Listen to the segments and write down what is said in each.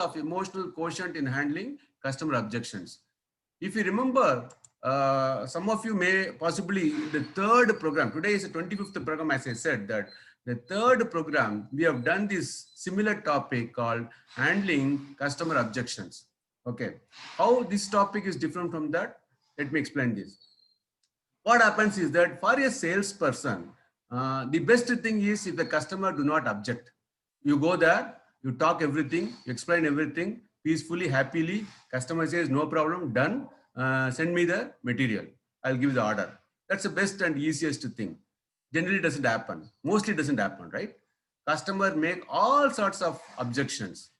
of emotional quotient in handling customer objections. If you remember, some of you may possibly the third program, today is the 25th program, as I said, that the third program, we have done this similar topic called handling customer objections. Okay. How this topic is different from that? Let me explain this. What happens is that for a salesperson, the best thing is if the customer do not object. You go there, you talk everything, you explain everything peacefully, happily. Customer says no problem, done. Send me the material. I'll give the order. That's the best and easiest thing. Generally doesn't happen. Mostly doesn't happen, right? Customer make all sorts of objections.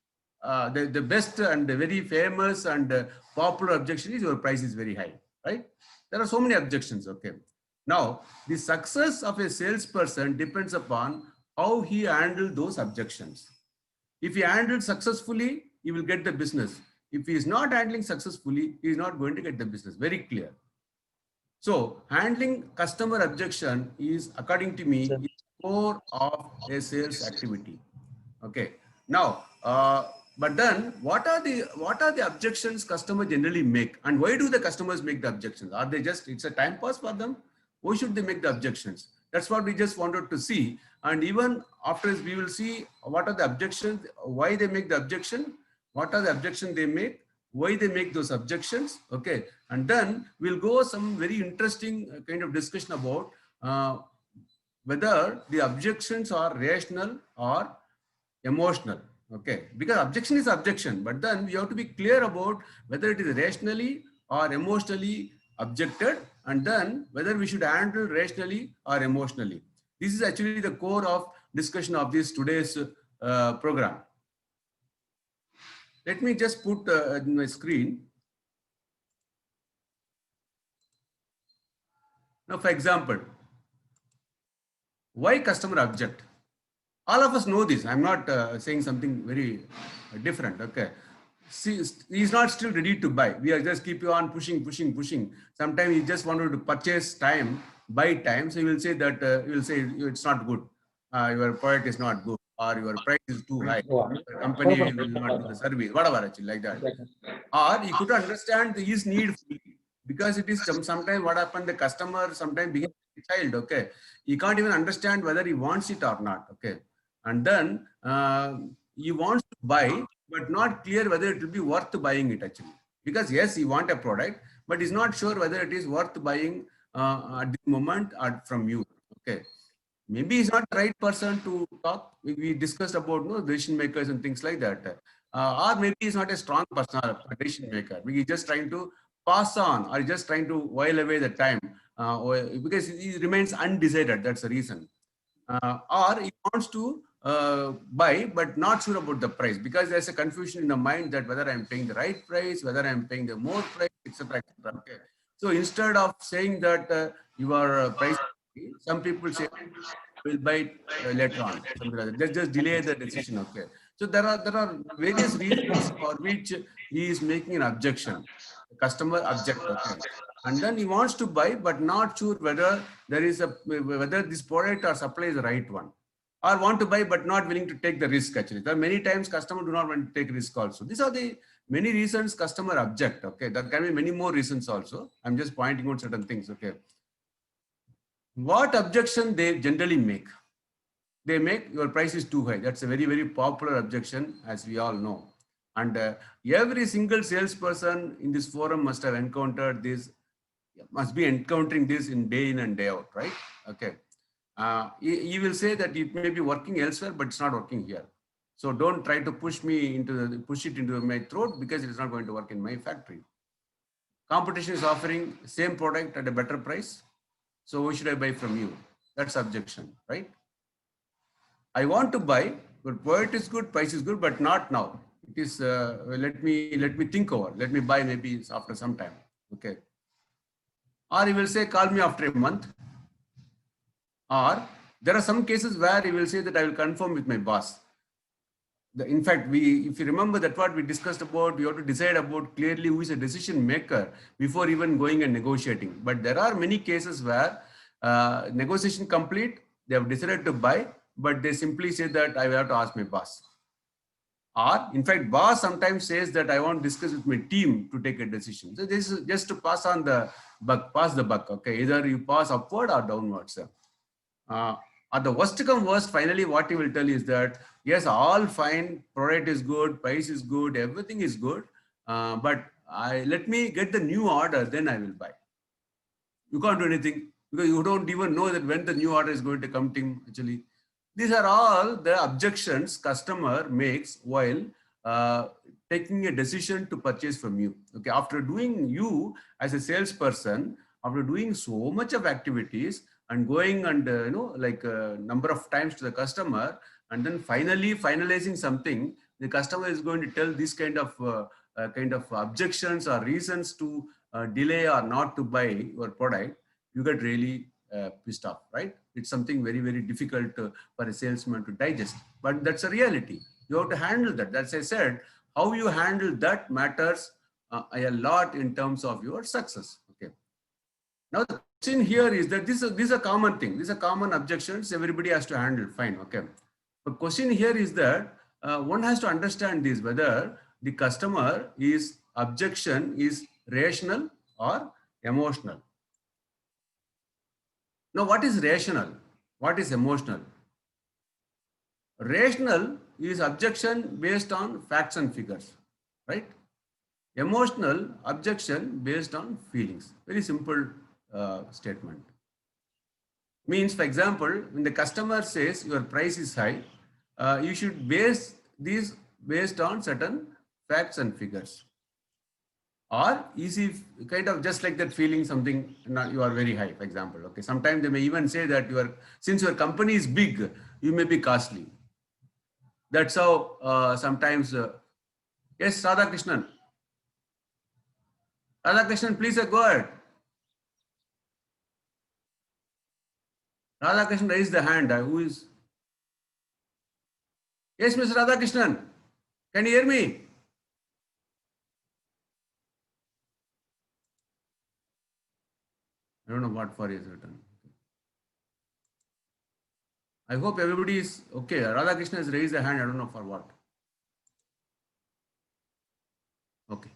The best and the very famous and popular objection is your price is very high, right? There are so many objections, okay? Now, the success of a salesperson depends upon how he handled those objections. If he handled successfully, he will get the business. If he is not handling successfully, he is not going to get the business. Very clear. So handling customer objection is, according to me, is core of a sales activity. Okay. Now, but then what are the objections customer generally make, and why do the customers make the objections? Are they just it's a time pass for them? Why should they make the objections? That's what we just wanted to see. And even after this, we will see what are the objections, why they make the objection, what are the objections they make, why they make those objections. Okay. And then we'll go some very interesting kind of discussion about whether the objections are rational or emotional. Okay. Because objection is objection, but then we have to be clear about whether it is rationally or emotionally objected, and then whether we should handle rationally or emotionally. This is actually the core of discussion of this today's program. Let me just put in my screen. Now, for example, why customer object? All of us know this. I'm not saying something very different. Okay. See, he's not still ready to buy. We are just keep you on pushing. Sometimes he just wanted to purchase time, buy time. So he will say that he will say it's not good. Your product is not good, or your price is too high. The company will not do the service, whatever actually like that. Or he could understand his need because it is sometimes what happened. The customer sometimes behaves like a child. Okay, he can't even understand whether he wants it or not. Okay, and then he wants to buy, but not clear whether it will be worth buying it actually. Because yes, he want a product, but he's not sure whether it is worth buying at the moment or from you. Okay. Maybe he's not the right person to talk. We discussed about decision makers and things like that. Or maybe he's not a strong person or a decision maker. He's just trying to pass on or just trying to while away the time because he remains undecided. That's the reason. Or he wants to buy but not sure about the price because there's a confusion in the mind that whether I'm paying the right price, whether I'm paying the more price, etc. Okay. So instead of saying that your price, some people say we'll buy it later on. Something like that. Let's just delay the decision. Okay. So there are various reasons for which he is making an objection. The customer object. Okay. And then he wants to buy, but not sure whether whether this product or supply is the right one, or want to buy but not willing to take the risk. Actually, there are many times customers do not want to take risk. Also, these are the many reasons customer object. Okay, there can be many more reasons also. I'm just pointing out certain things. Okay, what objection they generally make? They make your price is too high. That's a very popular objection, as we all know. And every single salesperson in this forum must have encountered this. Must be encountering this in and day out, right? Okay. He will say that it may be working elsewhere, but it's not working here. So don't try to push it into my throat because it is not going to work in my factory. Competition is offering same product at a better price. So why should I buy from you? That's objection, right? I want to buy, but product is good, price is good, but not now. It is let me think over. Let me buy maybe after some time. Okay. Or he will say, call me after a month. Or there are some cases where he will say that I will confirm with my boss. In fact, if you remember that what we discussed about, we have to decide about clearly who is a decision maker before even going and negotiating. But there are many cases where negotiation complete, they have decided to buy, but they simply say that I will have to ask my boss. Or in fact, boss sometimes says that I want to discuss with my team to take a decision. So this is just to pass on the buck, pass the buck. Okay, either you pass upward or downwards. Or the worst come worst, finally, what he will tell is that yes, all fine, product is good, price is good, everything is good, but let me get the new order, then I will buy. You can't do anything because you don't even know that when the new order is going to come to him. Actually, these are all the objections customer makes while taking a decision to purchase from you. Okay, after doing you as a salesperson, after doing so much of activities and going and like a number of times to the customer, and then finally finalizing something, the customer is going to tell this kind of objections or reasons to delay or not to buy your product. You get really pissed off, right? It's something very, very difficult for a salesman to digest, but that's a reality. You have to handle that. That's I said, how you handle that matters a lot in terms of your success. Okay. Now the question here is that this is a common thing. These are common objections. Everybody has to handle. Fine. Okay. The question here is that one has to understand this, whether the customer is objection is rational or emotional. Now, what is rational? What is emotional? Rational is objection based on facts and figures, right? Emotional objection based on feelings. Very simple statement. Means, for example, when the customer says your price is high, you should base these based on certain facts and figures. Or easy, kind of just like that feeling something, you are very high, for example. Okay, sometimes they may even say that since your company is big, you may be costly. That's how sometimes. Yes, Radhakrishnan. Radhakrishnan, please go ahead. Radhakrishnan raised the hand. Who is? Yes, Mr. Radhakrishnan. Can you hear me? I don't know what for he has written. I hope everybody is okay. Radhakrishnan has raised a hand. I don't know for what. Okay.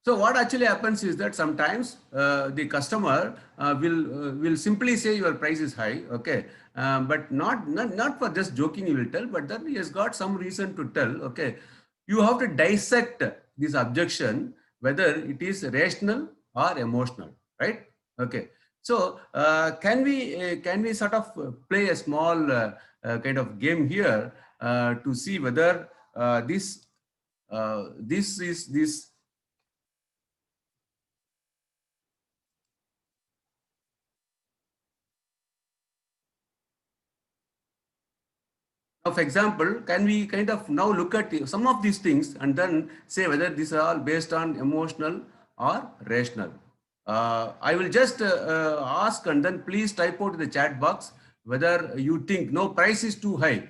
So what actually happens is that sometimes the customer will simply say your price is high, okay, but not for just joking. He will tell, but then he has got some reason to tell. Okay, you have to dissect this objection whether it is rational or emotional, right? Okay. So can we sort of play a small kind of game here to see whether this is this. Now, for example, can we kind of now look at some of these things and then say whether these are all based on emotional or rational? I will just ask and then please type out in the chat box whether you think no price is too high.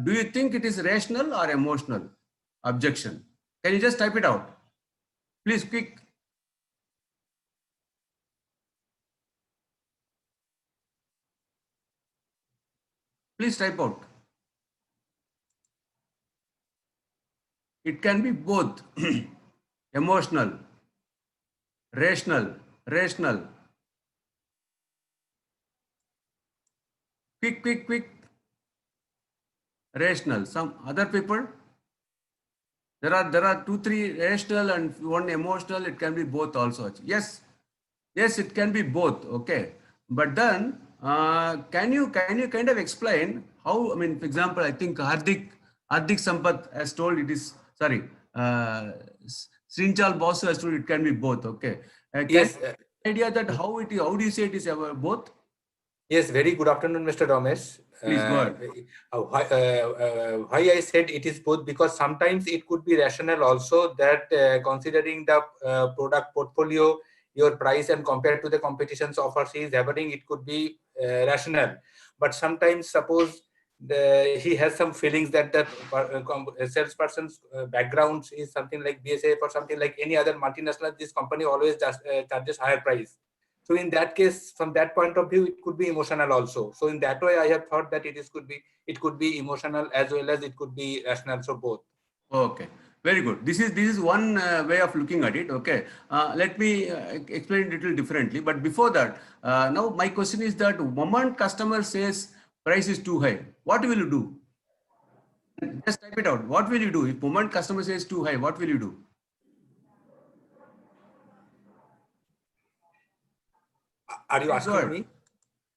Do you think it is rational or emotional objection? Can you just type it out? Please, quick. Please type out. It can be both emotional, rational. Quick. Rational. Some other people? There are 2-3 rational and one emotional. It can be both also. Yes, it can be both. Okay, but then can you kind of explain how? I mean, for example, I think Hardik Sampath has told it is sorry. Srinchal Basu has told it can be both. Okay. Yes. Idea that how do you say it is both? Yes. Very good afternoon, Mr. Ramesh. Please go ahead. Why I said it is both, because sometimes it could be rational also, that considering the product portfolio, your price and compared to the competition's offers he is having, it could be rational. But sometimes suppose he has some feelings that the salesperson's background is something like BSF or something like any other multinational, this company always charges higher price. So in that case, from that point of view, it could be emotional also. So in that way, I have thought that it could be emotional as well as it could be rational. So both. Okay, very good. This is one way of looking at it. Okay, let me explain it a little differently. But before that, now my question is that moment customer says price is too high, what will you do? Just type it out. What will you do if moment customer says too high? What will you do? Are you Please go asking ahead. me?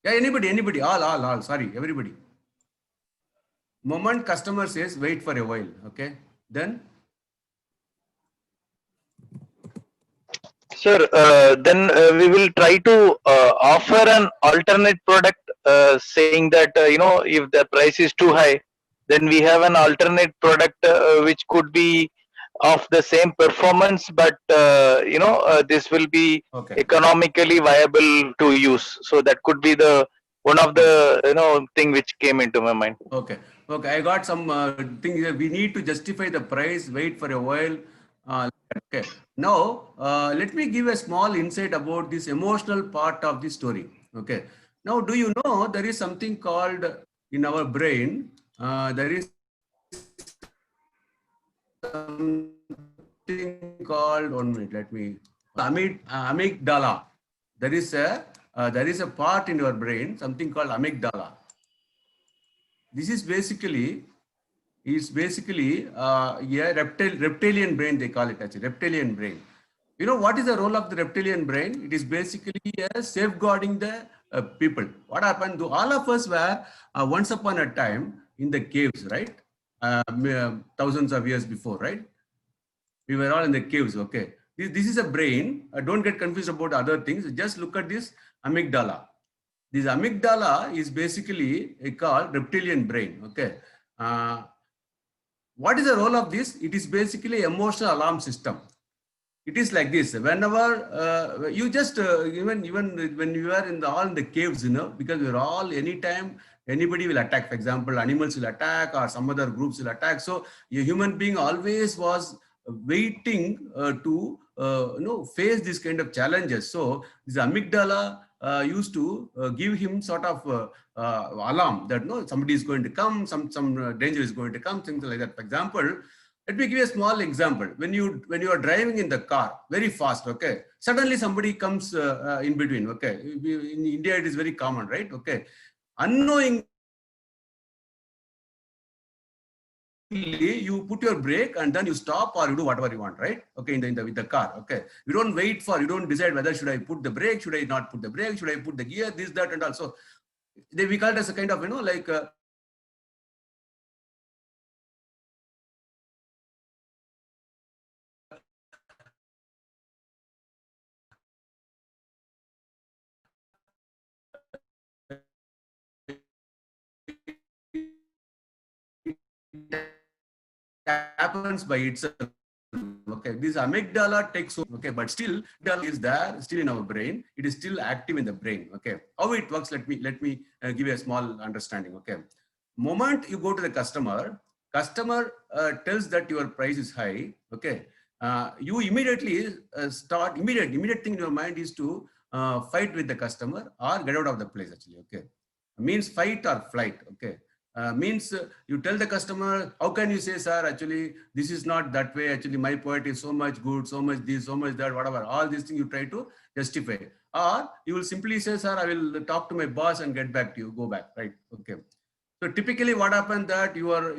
Yeah, anybody, all. Sorry, everybody. Moment customer says wait for a while. Okay, then. Sir, then we will try to offer an alternate product, saying that if the price is too high, then we have an alternate product which could be of the same performance, but this will be Okay. economically viable to use. So that could be the one of the thing which came into my mind. Okay. Okay. I got some things that we need to justify the price, wait for a while. Okay. Now, let me give a small insight about this emotional part of the story. Okay. Now, do you know there is something called in our brain, there is something called, 1 minute, let me, amygdala. There is a part in your brain, something called amygdala. This is basically a reptilian brain, they call it actually, reptilian brain. You know what is the role of the reptilian brain? It is basically safeguarding the people. What happened to all of us were once upon a time in the caves, right? Thousands of years before, right? We were all in the caves, okay? This is a brain. Don't get confused about other things. Just look at this amygdala. This amygdala is basically called reptilian brain, okay? What is the role of this? It is basically emotional alarm system. It is like this. Whenever you just even when you are all in the caves, because we're all anytime anybody will attack. For example, animals will attack or some other groups will attack. So a human being always was waiting to face this kind of challenges. So this amygdala used to give him sort of alarm that no, somebody is going to come, some danger is going to come, things like that. For example, let me give you a small example. When you are driving in the car very fast, okay, suddenly somebody comes in between, okay. In India, it is very common, right? Okay, unknowingly you put your brake and then you stop or you do whatever you want, right? Okay, with the car, okay. You don't decide whether should I put the brake, should I not put the brake, should I put the gear, this, that, and also we call it as a kind of like. Happens by itself. Okay, this amygdala takes over, okay, but still amygdala is there, still in our brain. It is still active in the brain. Okay, how it works? Let me give you a small understanding. Okay, moment you go to the customer tells that your price is high. Okay, you immediately immediate thing in your mind is to fight with the customer or get out of the place. Actually, okay, means fight or flight. Okay. Means you tell the customer, how can you say, sir, actually, this is not that way. Actually, my point is so much good, so much this, so much that, whatever. All these things you try to justify. Or you will simply say, sir, I will talk to my boss and get back to you, go back, right? Okay. So typically what happens that your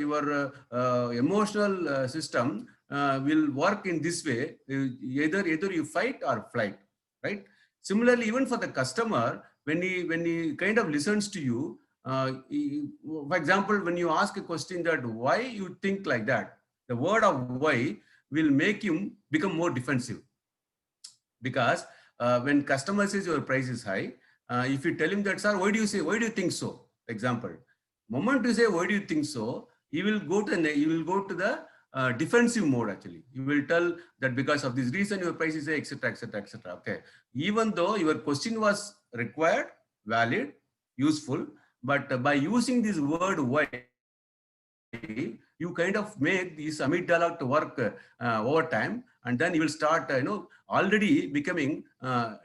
emotional system will work in this way. Either you fight or flight, right? Similarly, even for the customer, when he kind of listens to you, for example, when you ask a question that why you think like that, the word of why will make him become more defensive. Because when customer says your price is high, if you tell him that, sir, why do you think so? For example, moment you say, why do you think so? He will go to the defensive mode. Actually, you will tell that because of this reason your price is high, etc., etc., etc. Okay, even though your question was required, valid, useful, but by using this word why, you kind of make this amygdala to work over time, and then you will start already becoming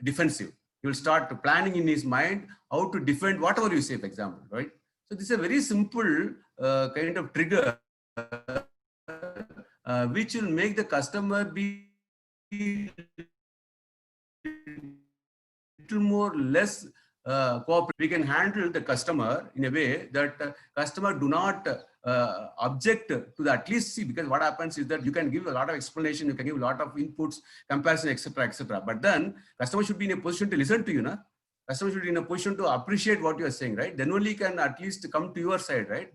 defensive. He will start planning in his mind how to defend whatever you say, for example, right? So this is a very simple kind of trigger which will make the customer be little more less cooperative. We can handle the customer in a way that customer do not object to the, at least see, because what happens is that you can give a lot of explanation, you can give a lot of inputs, comparison, etc., etc. But then customer should be in a position to listen to you, na? Customer should be in a position to appreciate what you are saying, right? Then only can at least come to your side, right?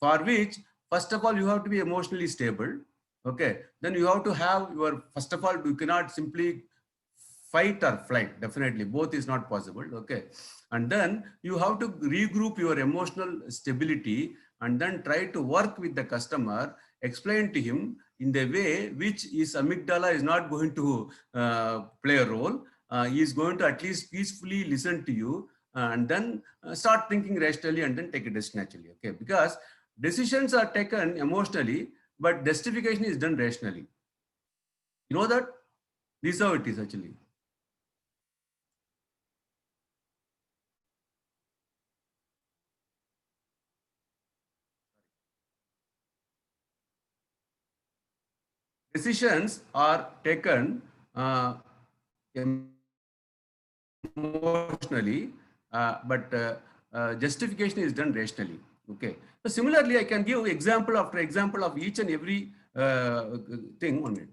For which, first of all, you have to be emotionally stable. Okay, then you have to have your, first of all, you cannot simply fight or flight. Definitely both is not possible. Okay, and then you have to regroup your emotional stability and then try to work with the customer, explain to him in the way which his amygdala is not going to play a role. He is going to at least peacefully listen to you and then start thinking rationally and then take a decision naturally. Okay, because decisions are taken emotionally, but justification is done rationally. You know that? This is how it is actually. Decisions are taken emotionally, but justification is done rationally. Okay. So similarly, I can give example after example of each and every thing on it.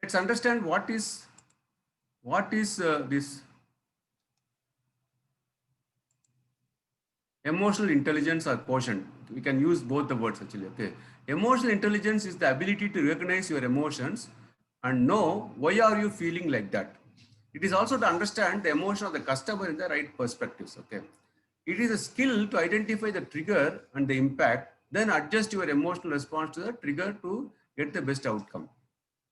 Let's understand what is this emotional intelligence or quotient. We can use both the words actually. Okay. Emotional intelligence is the ability to recognize your emotions and know why are you feeling like that. It is also to understand the emotion of the customer in the right perspectives. Okay. It is a skill to identify the trigger and the impact, then adjust your emotional response to the trigger to get the best outcome.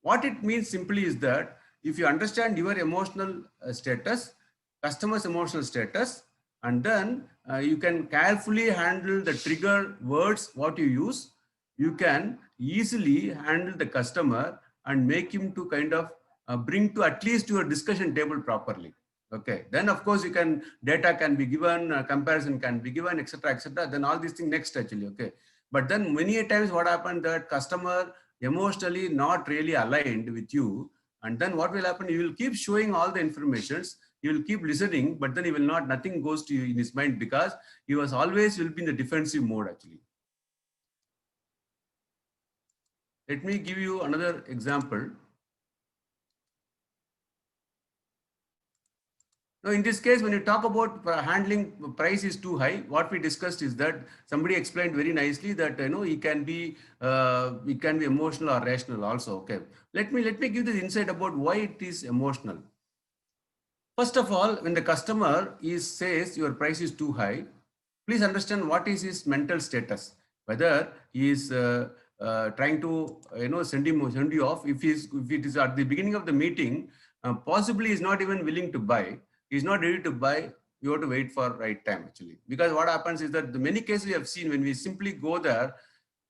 What it means simply is that if you understand your emotional status, customer's emotional status, and then you can carefully handle the trigger words, what you use, you can easily handle the customer and make him to kind of bring to at least your discussion table properly. Okay, then of course you can, data can be given, comparison can be given, etc., etc. Then all these things next actually. Okay, but then many a times what happened that customer emotionally not really aligned with you, and then what will happen, you will keep showing all the informations, you will keep listening, but then he will not, nothing goes to you in his mind because he was always will be in the defensive mode actually. Let me give you another example. Now, in this case, when you talk about handling price is too high, what we discussed is that somebody explained very nicely that it can be emotional or rational also. Okay, let me give this insight about why it is emotional. First of all, when the customer says your price is too high, please understand what is his mental status. Whether he is trying to send you off. If it is at the beginning of the meeting, possibly is not even willing to buy. He's not ready to buy. You have to wait for right time actually, because what happens is that the many cases we have seen when we simply go there,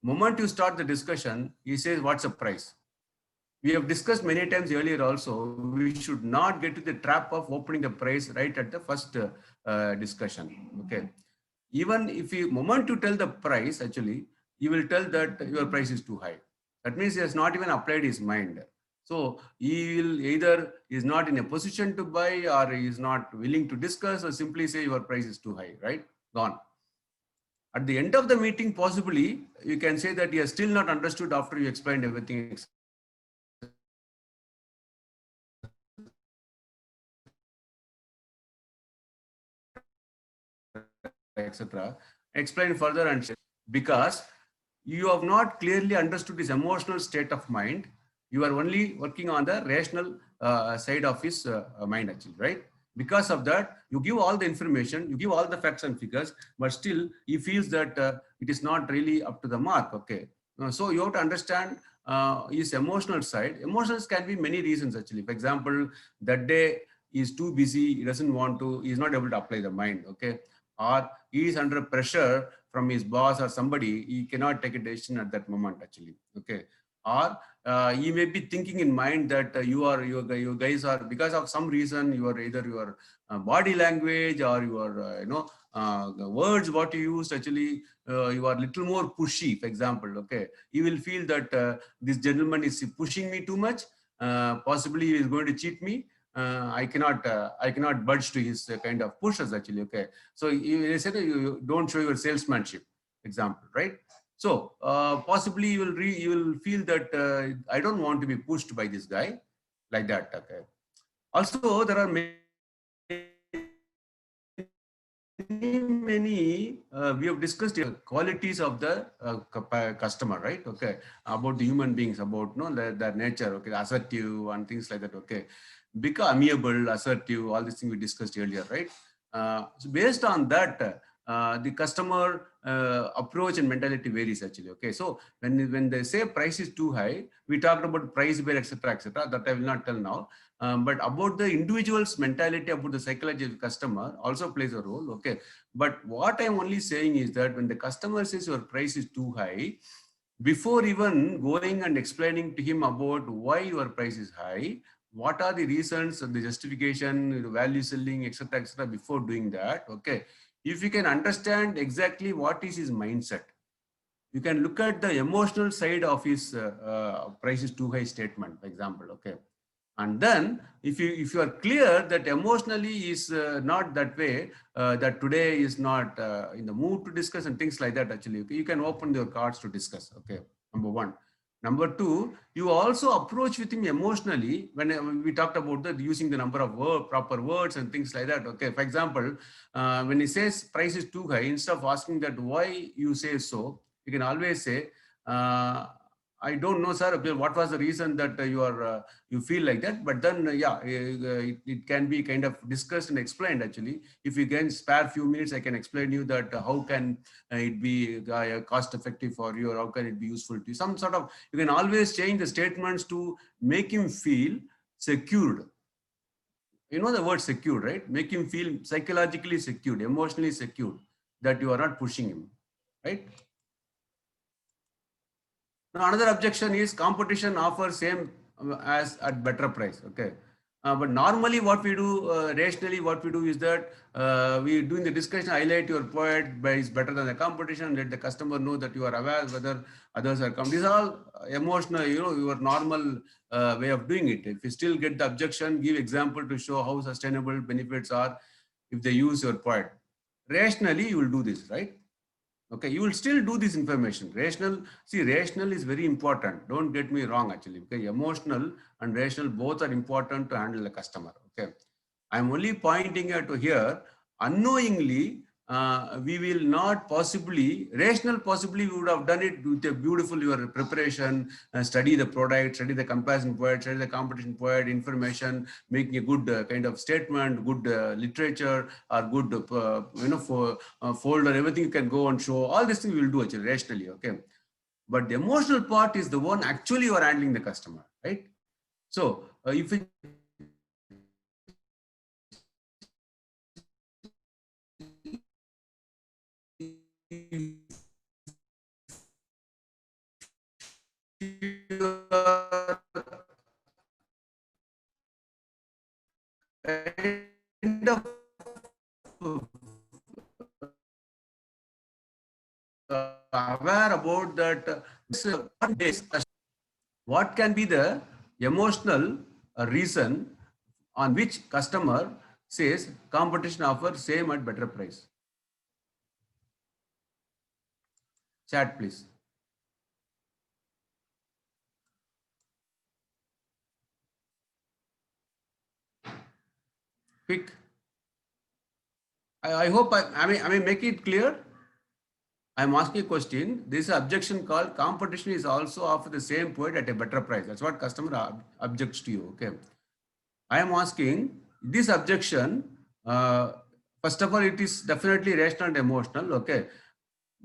moment you start the discussion, he says, "What's the price?" We have discussed many times earlier also, we should not get to the trap of opening the price right at the first discussion. Okay. Even if you moment to tell the price, actually, you will tell that your price is too high. That means he has not even applied his mind. So he will either is not in a position to buy or he is not willing to discuss or simply say your price is too high, right? Gone. At the end of the meeting, possibly you can say that he has still not understood after you explained everything, etc. Explain further and because you have not clearly understood his emotional state of mind. You are only working on the rational side of his mind actually, right? Because of that, you give all the information, you give all the facts and figures, but still he feels that it is not really up to the mark. Okay. So you have to understand his emotional side. Emotions can be many reasons actually. For example, that day he is too busy, he doesn't want to, he is not able to apply the mind. Okay. or he is under pressure from his boss or somebody, he cannot take a decision at that moment actually. Okay. Or he may be thinking in mind that you guys are, because of some reason, you are either your body language or your the words what you used actually, you are little more pushy, for example. Okay, you will feel that this gentleman is pushing me too much, possibly he is going to cheat me. I cannot budge to his kind of pushes actually. Okay, so you said you don't show your salesmanship, example, right? So possibly you will feel that I don't want to be pushed by this guy, like that. Okay. Also, there are many we have discussed qualities of the customer, right? Okay, about the human beings, about their nature. Okay, assertive and things like that. Okay, become amiable, assertive, all these things we discussed earlier, right? So based on that, the customer approach and mentality varies actually. Okay, so when they say price is too high, we talked about price bear, etc., etc. That I will not tell now. But about the individual's mentality, about the psychology of the customer also plays a role. Okay, but what I'm only saying is that when the customer says your price is too high, before even going and explaining to him about why your price is high, what are the reasons, the justification, the value selling, etc., etc., before doing that, okay, if you can understand exactly what is his mindset, you can look at the emotional side of his price is too high statement, for example. Okay, and then if you are clear that emotionally is not that way, that today is not in the mood to discuss and things like that, actually, okay, you can open your cards to discuss. Okay, number one. Number two, you also approach with him emotionally when we talked about that, using the number of proper words and things like that. Okay, for example, when he says price is too high, instead of asking that why you say so, you can always say, I don't know, sir, what was the reason that you feel like that. But then, yeah, it can be kind of discussed and explained actually. If you can spare few minutes, I can explain you that how can it be cost effective for you, or how can it be useful to you. Some sort of, you can always change the statements to make him feel secured. You know the word secured, right? Make him feel psychologically secured, emotionally secured, that you are not pushing him, right? Now, another objection is competition offers same as at better price. Okay. But normally what we do, rationally what we do is that we do in the discussion, highlight your point by is better than the competition, let the customer know that you are aware whether others are coming. These are all emotional, your normal way of doing it. If you still get the objection, give example to show how sustainable benefits are if they use your point. Rationally, you will do this, right? Okay, you will still do this information. Rational, see, rational is very important. Don't get me wrong, actually. Okay, emotional and rational both are important to handle the customer. Okay, I'm only pointing out to here, unknowingly, we will not possibly, rational possibly we would have done it with a beautiful your preparation, study the product, study the comparison point, study the competition point, information, making a good kind of statement, good literature, or good, for folder, everything you can go and show. All these things we will do actually rationally. Okay, but the emotional part is the one actually you are handling the customer, right? So if it kind of aware about that, what can be the emotional reason on which customer says competition offer same at better price? Chat, please. Quick. I hope I mean make it clear. I'm asking a question. This objection called competition is also offer the same point at a better price. That's what customer objects to you. Okay. I am asking this objection. First of all, it is definitely rational and emotional. Okay.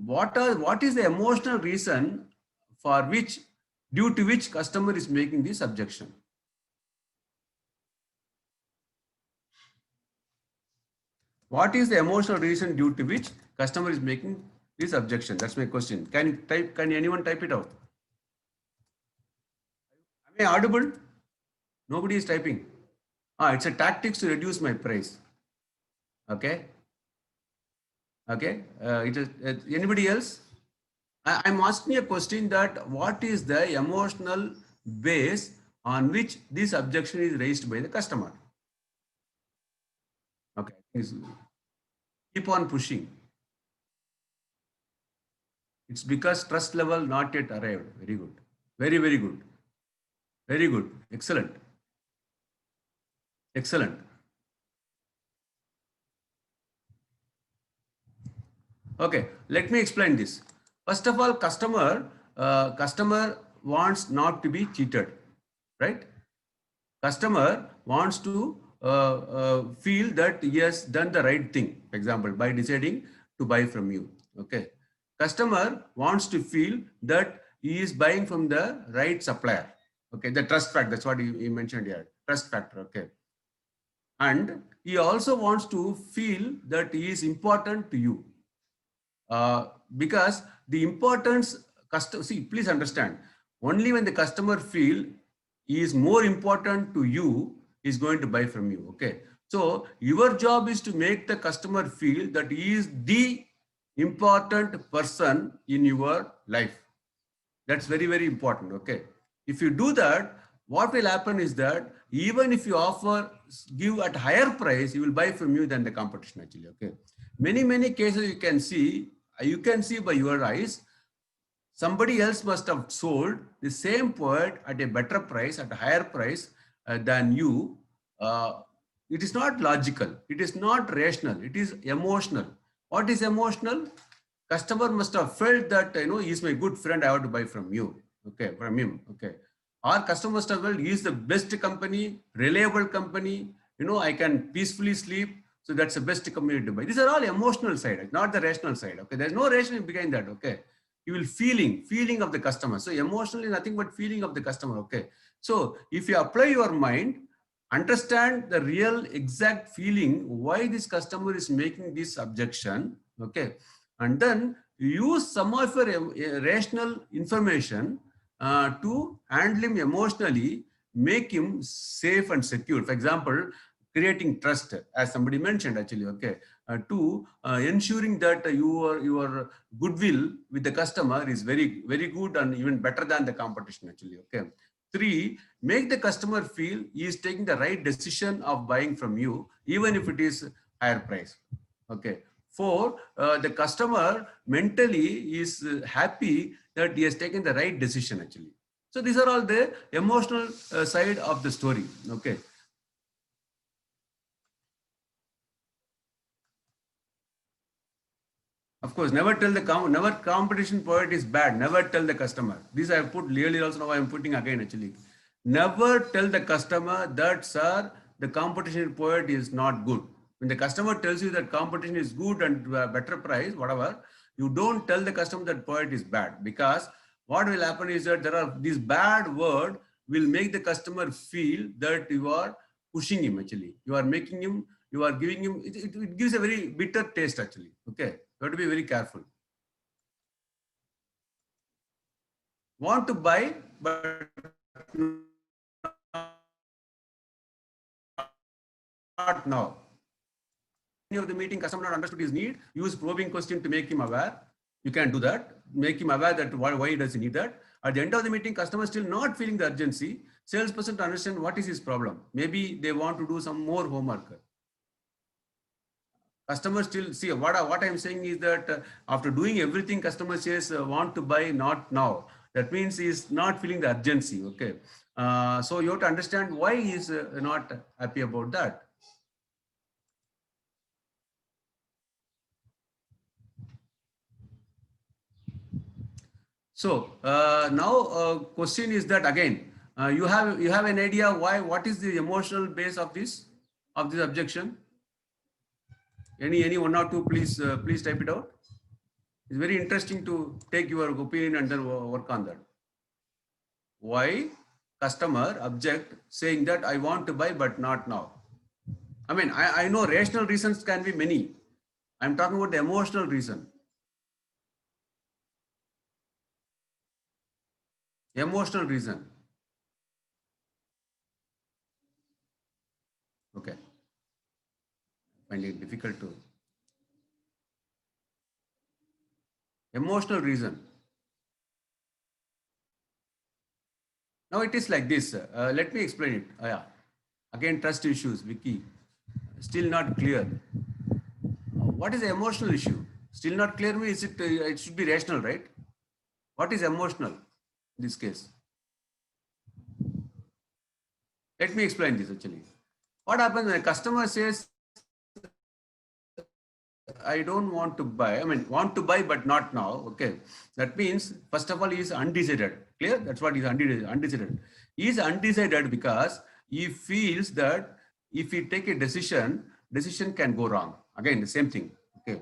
What is the emotional reason for which, due to which customer is making this objection? What is the emotional reason due to which customer is making this objection? That's my question. Can you type? Can anyone type it out? Am I audible? Nobody is typing. It's a tactics to reduce my price. Okay. Okay. It is anybody else? I'm asking a question that what is the emotional base on which this objection is raised by the customer? Okay. Keep on pushing. It's because trust level not yet arrived. Very good. Very, very good. Very good. Excellent. Excellent. Okay, let me explain this. First of all, customer wants not to be cheated, right? Customer wants to feel that he has done the right thing. For example, by deciding to buy from you. Okay, customer wants to feel that he is buying from the right supplier. Okay, the trust factor. That's what he mentioned here. Trust factor. Okay, and he also wants to feel that he is important to you. Because the importance see, please understand, only when the customer feel he is more important to you is going to buy from you. Okay, so your job is to make the customer feel that he is the important person in your life. That's very, very important. Okay, if you do that, what will happen is that even if you give at higher price, he will buy from you than the competition actually. Okay, many cases you can see by your eyes, somebody else must have sold the same product at a better price, at a higher price than you. It is not logical. It is not rational. It is emotional. What is emotional? Customer must have felt that, he's my good friend, I have to buy from you. Okay, from him. Okay. Our customer must have felt he is the best company, reliable company. I can peacefully sleep. So that's the best company to buy. These are all emotional side, not the rational side. Okay, there's no rationale behind that. Okay, you will feeling of the customer. So emotionally, nothing but feeling of the customer. Okay, so if you apply your mind, understand the real exact feeling why this customer is making this objection. Okay, and then use some of your rational information to handle him emotionally, make him safe and secure. For example, creating trust, as somebody mentioned actually. Okay, to ensuring that your goodwill with the customer is very, very good and even better than the competition actually. Okay. 3, make the customer feel he is taking the right decision of buying from you, even if it is higher price. Okay. 4, the customer mentally is happy that he has taken the right decision actually. So these are all the emotional side of the story. Okay. Of course, never tell never competition product is bad. Never tell the customer. This I have put clearly also, now I am putting again actually. Never tell the customer that, sir, the competition product is not good. When the customer tells you that competition is good and better price, whatever, you don't tell the customer that product is bad, because what will happen is that there are these bad word will make the customer feel that you are pushing him actually. You are making him, you are giving him, it gives a very bitter taste actually. Okay. You have to be very careful. Want to buy, but not now. Of the meeting, customer not understood his need. Use probing question to make him aware. You can do that. Make him aware that why does he need that. At the end of the meeting, customer still not feeling the urgency. Salesperson to understand what is his problem. Maybe they want to do some more homework. Customers still see what I'm saying is that after doing everything, customer says want to buy, not now. That means he's not feeling the urgency. Okay, so you have to understand why he's not happy about that. So now question is that again you have an idea why, what is the emotional base of this objection? Any one or two, please please type it out. It's very interesting to take your opinion and then work on that. Why customer object saying that I want to buy but not now? I mean, I know rational reasons can be many. I'm talking about the emotional reason. Emotional reason. Okay. Find it difficult to. Emotional reason. Now it is like this. Let me explain it. Yeah. Again, trust issues, Vicky. Still not clear. What is the emotional issue? Still not clear me. Is it? It should be rational, right? What is emotional in this case? Let me explain this actually. What happens when a customer says, I don't want to buy. I mean, want to buy, but not now. Okay. That means, first of all, he is undecided. Clear? That's what is undecided. He is undecided because he feels that if he take a decision can go wrong. Again, the same thing. Okay.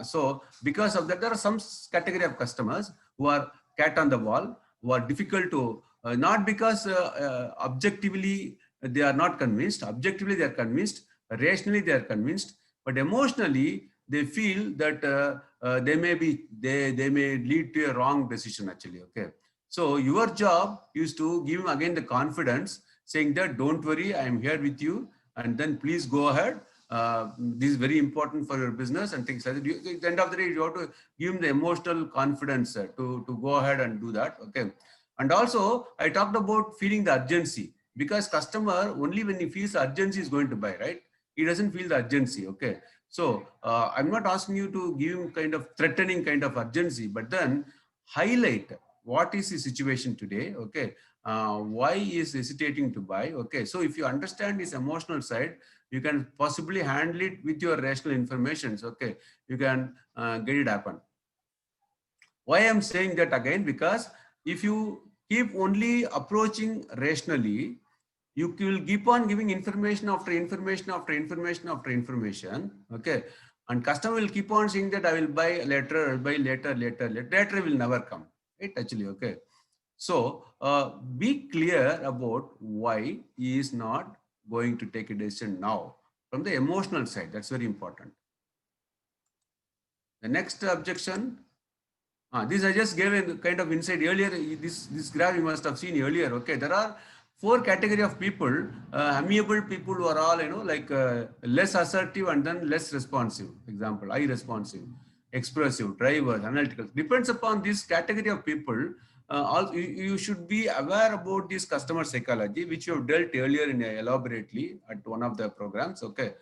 So because of that, there are some category of customers who are cat on the wall, who are difficult to, not because objectively they are not convinced. Objectively, they are convinced. Rationally, they are convinced. But emotionally, they feel that they may lead to a wrong decision actually. Okay, so your job is to give him again the confidence, saying that don't worry, I am here with you, and then please go ahead. This is very important for your business and things like that. At the end of the day, you have to give him the emotional confidence to go ahead and do that. Okay, and also I talked about feeling the urgency, because customer only when he feels urgency is going to buy, right? He doesn't feel the urgency. Okay, so I'm not asking you to give him kind of threatening kind of urgency, but then highlight what is the situation today. Okay, why he is hesitating to buy. Okay, so if you understand his emotional side, you can possibly handle it with your rational informations. Okay, you can get it happen. Why I'm saying that again, because if you keep only approaching rationally, you will keep on giving information after information after information after information. Okay, and customer will keep on saying that I will buy later, I'll buy later, later will never come, right? Actually, okay. So be clear about why he is not going to take a decision now from the emotional side. That's very important. The next objection. This I just gave a kind of insight earlier. This graph you must have seen earlier. Okay, there are 4 category of people: amiable people who are all like less assertive and then less responsive. Example: high responsive, expressive, drivers, analytical. Depends upon this category of people. You should be aware about this customer psychology, which you have dealt earlier in elaborately at one of the programs. Okay,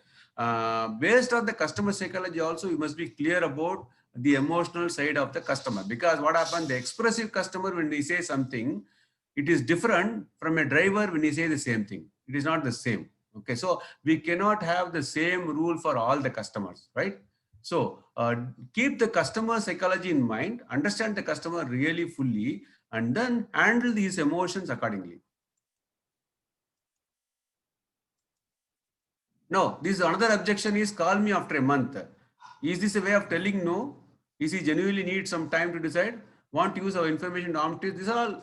based on the customer psychology, also you must be clear about the emotional side of the customer, because what happened, the expressive customer, when he says something, it is different from a driver when he says the same thing. It is not the same. Okay, so we cannot have the same rule for all the customers, right? So keep the customer psychology in mind, understand the customer really fully, and then handle these emotions accordingly. No, this another objection is call me after a month. Is this a way of telling no? Is he genuinely need some time to decide? Want to use our information to these are all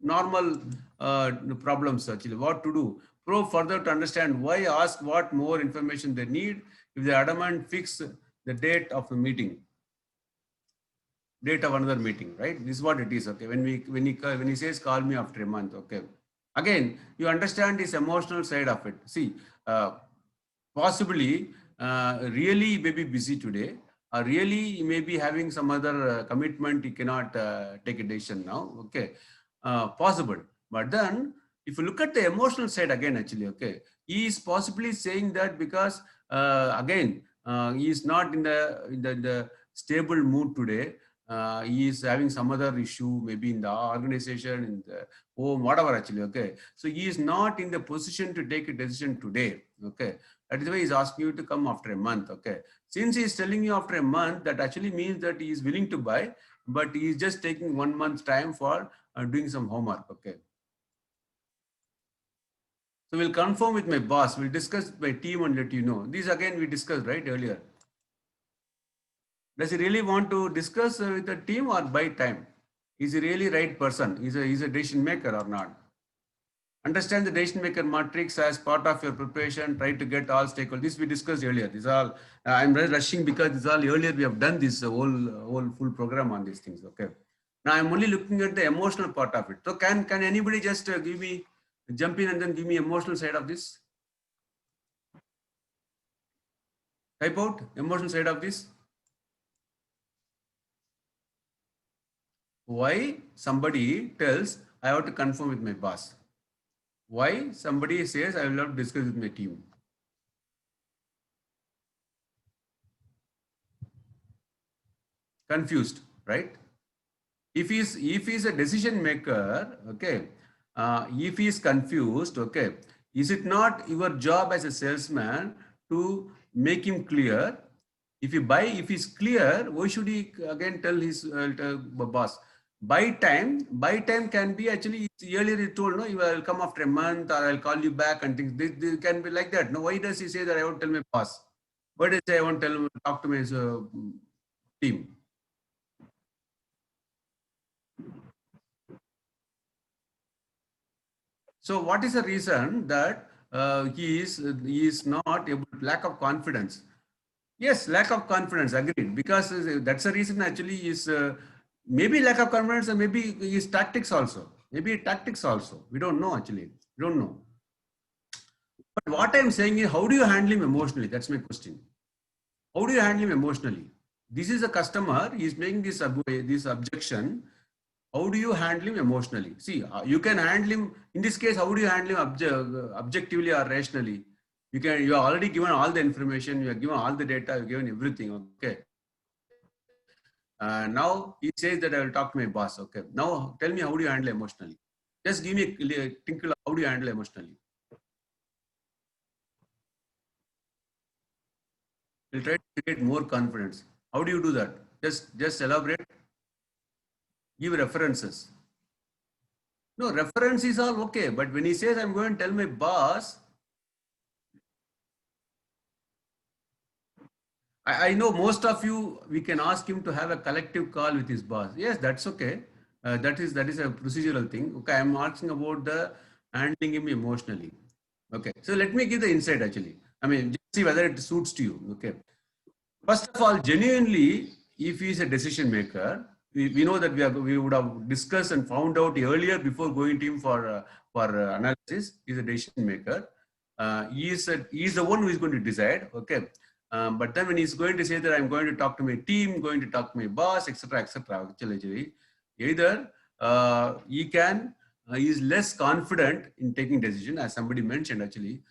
normal problems actually. What to do? Probe further to understand why, ask what more information they need. If they adamant, fix the date of the meeting. Date of another meeting, right? This is what it is. Okay, when he says call me after a month, okay. Again, you understand this emotional side of it. See, possibly really he may be busy today, or really he may be having some other commitment, he cannot take a decision now. Okay, possible. But then if you look at the emotional side again, actually, okay, he is possibly saying that because again he is not in the stable mood today. He is having some other issue, maybe in the organization, in the home, whatever actually. Okay, so he is not in the position to take a decision today. Okay, that is why he's asking you to come after a month. Okay, since he's telling you after a month, that actually means that he is willing to buy, but he is just taking 1 month's time for doing some homework. Okay, so we'll confirm with my boss, we'll discuss with my team and let you know. These again we discussed right earlier. Does he really want to discuss with the team or buy time? Is he really right person? He's a decision maker or not? Understand the decision maker matrix as part of your preparation. Try to get all stakeholders. This we discussed earlier. These are all, I'm rushing because this all earlier we have done this whole full program on these things. Okay. Now I'm only looking at the emotional part of it. So can anybody just give me, jump in and then give me emotional side of this? Type out emotional side of this. Why somebody tells I have to confirm with my boss? Why somebody says I will have to discuss with my team? Confused, right? If he's a decision maker, okay, if he's confused, okay, is it not your job as a salesman to make him clear? If he's clear, why should he again tell his boss? Buy time can be actually earlier he told, no, you will come after a month or I'll call you back and things. They can be like that. No, why does he say that I won't tell my boss? Why does he say I won't tell him, talk to my team? So what is the reason that he is not able, lack of confidence? Yes, lack of confidence, agreed. Because that's the reason actually is maybe lack of confidence and maybe his tactics also. Maybe tactics also. We don't know actually. We don't know. But what I'm saying is, how do you handle him emotionally? That's my question. How do you handle him emotionally? This is a customer. He's making this objection. How do you handle him emotionally? See, you can handle him, in this case, how do you handle him objectively or rationally? You have already given all the information, you have given all the data, you have given everything, okay. Now he says that I will talk to my boss, okay. Now tell me, how do you handle emotionally? Just give me a tinkle, how do you handle emotionally? We'll try to create more confidence. How do you do that? Just elaborate. Give references. No, reference is all okay, but when he says I'm going to tell my boss, I know most of you, we can ask him to have a collective call with his boss. Yes, that's okay. That is a procedural thing. Okay, I'm asking about the handling him emotionally. Okay, so let me give the insight actually. I mean, just see whether it suits to you. Okay. First of all, genuinely, if he is a decision maker, we know that we would have discussed and found out earlier before going to him for analysis. He's a decision maker. He is the one who is going to decide. Okay. But then when he's going to say that I'm going to talk to my team, going to talk to my boss, etc., etc., actually, either he is less confident in taking decision, as somebody mentioned. Actually,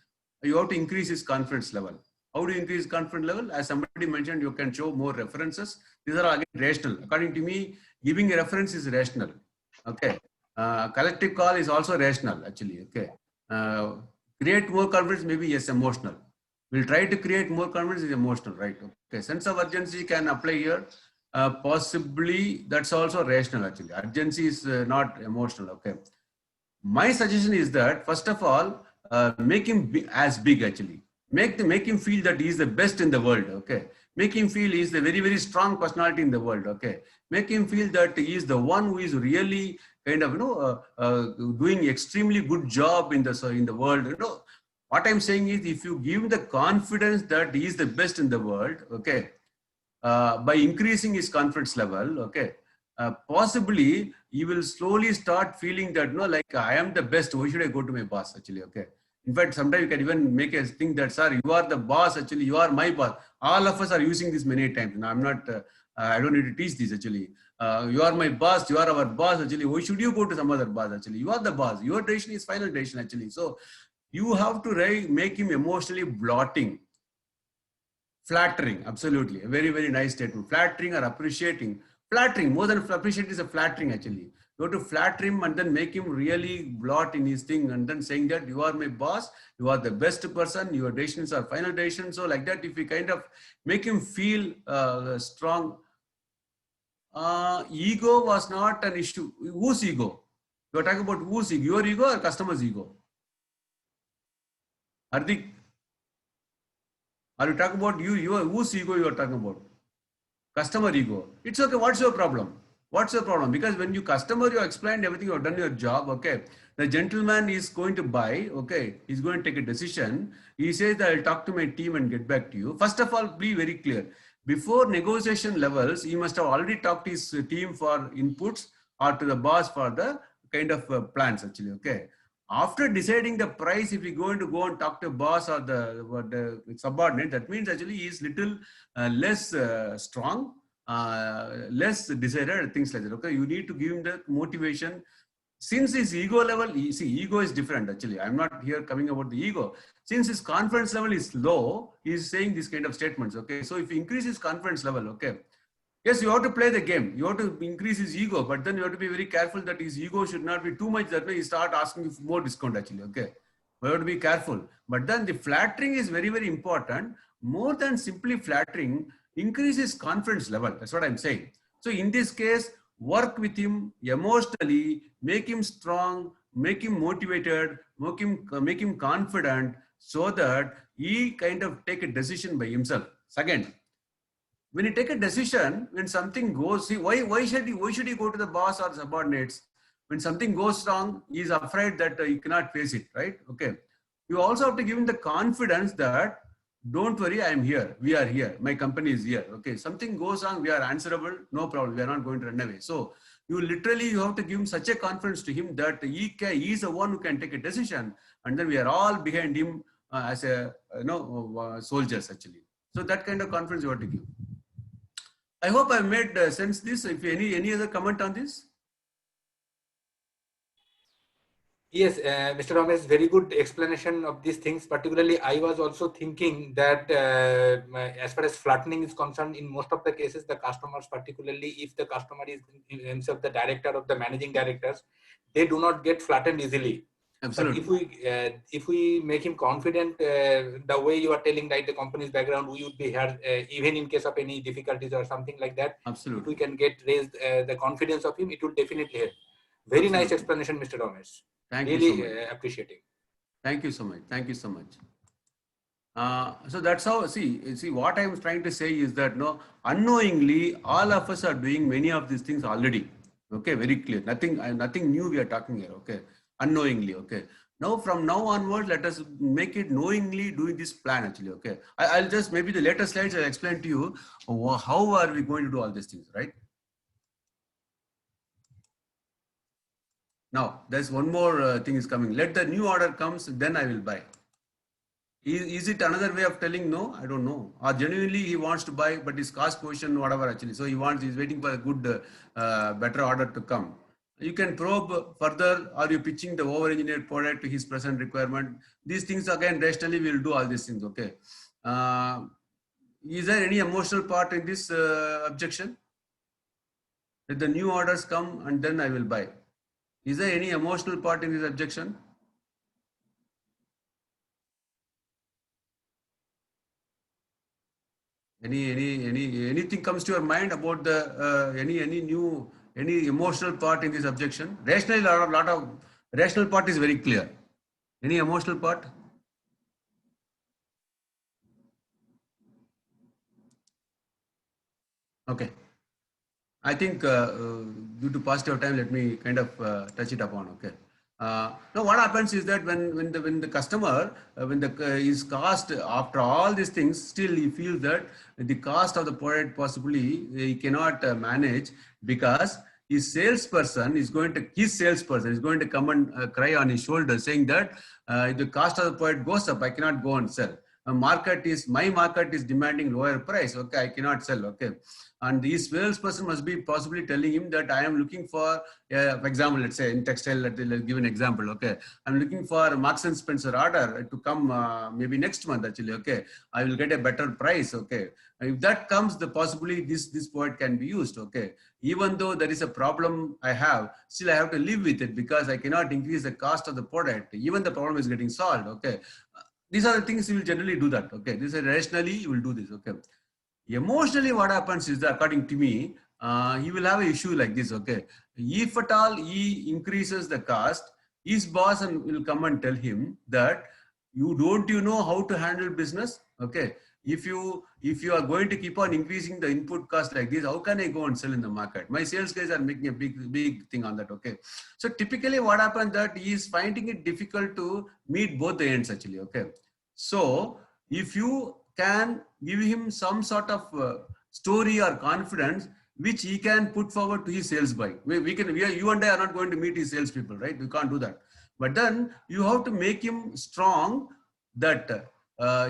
you have to increase his confidence level. How do you increase confidence level? As somebody mentioned, you can show more references. These are again rational. According to me, giving a reference is rational. Okay. Collective call is also rational, actually. Okay. Create more confidence, maybe yes, emotional. We'll try to create more confidence is emotional, right? Okay. Sense of urgency can apply here. Possibly that's also rational, actually. Urgency is not emotional. Okay. My suggestion is that first of all, make him as big actually. Make him feel that he is the best in the world. Okay. Make him feel he is the very, very strong personality in the world. Okay. Make him feel that he is the one who is really kind of, doing extremely good job in the world. What I'm saying is if you give him the confidence that he is the best in the world, okay, by increasing his confidence level, okay, possibly you will slowly start feeling that, no, like I am the best. Why should I go to my boss actually? Okay. In fact, sometimes you can even make a thing that, sir, you are the boss. Actually, you are my boss. All of us are using this many times. Now, I'm not, I don't need to teach this actually. You are my boss. You are our boss actually. Why should you go to some other boss actually? You are the boss. Your decision is final decision actually. So you have to make him emotionally blotting. Flattering, absolutely. A very, very nice statement. Flattering or appreciating. Flattering, more than appreciating is a flattering actually. You have to flatter him and then make him really blot in his thing and then saying that you are my boss, you are the best person, your decisions are final decisions. So like that, if we kind of make him feel strong, ego was not an issue. Whose ego? You are talking about whose ego? Your ego or customer's ego? Hardik, are you talking about whose ego you are talking about? Customer ego. It's okay. What's your problem? What's your problem? Because when you customer, you explained everything, you have done your job, okay. The gentleman is going to buy, okay. He's going to take a decision. He says that I'll talk to my team and get back to you. First of all, be very clear. Before negotiation levels, he must have already talked to his team for inputs or to the boss for the kind of plans actually, okay. After deciding the price, if you're going to go and talk to boss or the subordinate, that means actually he is little less strong, less decided, things like that. Okay, you need to give him the motivation. Since his ego level, see, ego is different actually. I'm not here coming about the ego. Since his confidence level is low, he's saying this kind of statements. Okay, so if you increase his confidence level, okay. Yes, you have to play the game. You have to increase his ego, but then you have to be very careful that his ego should not be too much. That way, he start asking for more discount actually. Okay, we have to be careful. But then the flattering is very, very important. More than simply flattering, increase his confidence level. That's what I'm saying. So in this case, work with him emotionally, make him strong, make him motivated, make him confident, so that he kind of take a decision by himself. Second, when you take a decision, when something goes, see, why should he go to the boss or subordinates? When something goes wrong, he is afraid that he cannot face it, right? Okay. You also have to give him the confidence that, don't worry, I am here. We are here. My company is here. Okay. Something goes wrong, we are answerable. No problem. We are not going to run away. So you have to give him such a confidence to him that he is the one who can take a decision, and then we are all behind him as a soldiers actually. So that kind of confidence you have to give. I hope I made sense this. If any other comment on this? Yes, Mr. Ramesh, very good explanation of these things. Particularly, I was also thinking that as far as flattening is concerned, in most of the cases, the customers, particularly if the customer is himself the director of the managing directors, they do not get flattened easily. Absolutely. But if we make him confident, the way you are telling, like the company's background, we would be here even in case of any difficulties or something like that. Absolutely. If we can get raised the confidence of him, it will definitely help. Very Absolutely. nice explanation, Mr. Ramesh. Thank really you so much. Appreciating. Thank you so much. Thank you so much. So that's how, see what I'm trying to say is that unknowingly, all of us are doing many of these things already. Okay, very clear. Nothing new we are talking here. Okay, unknowingly. Okay. Now from now onward, let us make it knowingly doing this plan actually. Okay. I'll just, maybe the later slides I'll explain to you how are we going to do all these things, right? Now, there's one more thing is coming. Let the new order comes, then I will buy. Is it another way of telling no? I don't know. Or genuinely he wants to buy, but his cost position, whatever actually. So he's waiting for a good, better order to come. You can probe further. Are you pitching the over-engineered product to his present requirement? These things again, rationally we'll do all these things, okay. Is there any emotional part in this objection? Let the new orders come and then I will buy. Is there any emotional part in this objection? Anything comes to your mind about the any emotional part in this objection? Rationally, lot of rational part is very clear. Any emotional part? Okay. I think due to paucity of time, let me kind of touch it upon. Okay. Now, what happens is that when the customer is cost, after all these things, still he feels that the cost of the product possibly he cannot manage, because his salesperson is going to come and cry on his shoulder, saying that the cost of the product goes up, I cannot go and sell. My market is demanding lower price. Okay, I cannot sell. Okay. And this salesperson must be possibly telling him that I am looking for example, let's say in textile, let's give an example. Okay, I'm looking for Marks and Spencer order to come maybe next month actually. Okay, I will get a better price. Okay, if that comes, the possibly this product can be used. Okay, even though there is a problem I have, still I have to live with it because I cannot increase the cost of the product. Even the problem is getting solved. Okay, these are the things you will generally do that. Okay, this is rationally you will do this. Okay. Emotionally, what happens is that, according to me, he will have an issue like this. Okay, if at all he increases the cost, his boss will come and tell him that you know how to handle business. Okay, if you are going to keep on increasing the input cost like this, how can I go and sell in the market? My sales guys are making a big thing on that. Okay, so typically what happens that he is finding it difficult to meet both the ends actually. Okay, so if you can give him some sort of story or confidence which he can put forward to his sales buy. You and I are not going to meet his salespeople, right? We can't do that. But then you have to make him strong that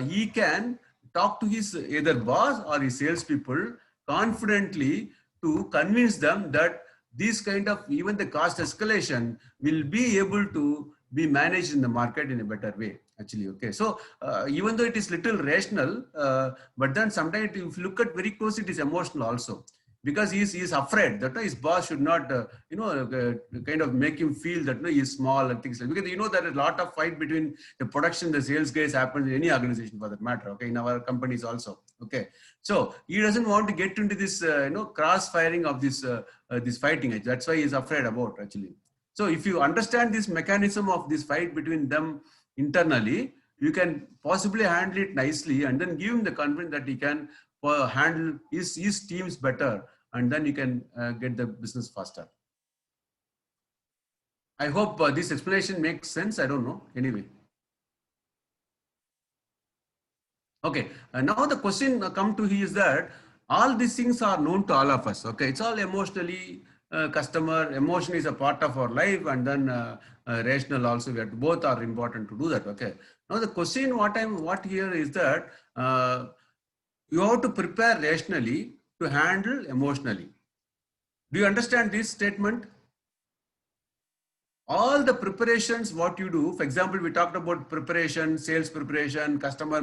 he can talk to his either boss or his salespeople confidently to convince them that this kind of even the cost escalation will be able to be managed in the market in a better way actually. Okay, so even though it is little rational, but then sometimes if you look at very close, it is emotional also, because he is afraid that his boss should not kind of make him feel that he is small and things like, because there is a lot of fight between the production, the sales guys happens in any organization for that matter. Okay, in our companies also. Okay, so he doesn't want to get into this cross firing of this this fighting. That's why he is afraid about actually. So if you understand this mechanism of this fight between them internally, you can possibly handle it nicely and then give him the confidence that he can handle his teams better, and then you can get the business faster. I hope this explanation makes sense. I don't know. Anyway. Okay. Now the question come to is that all these things are known to all of us. Okay. It's all emotionally customer emotion is a part of our life, and then rational also. We have to, both are important to do that. Okay. Now the question what here is that you have to prepare rationally to handle emotionally. Do you understand this statement? All the preparations what you do, for example, we talked about preparation, sales preparation, customer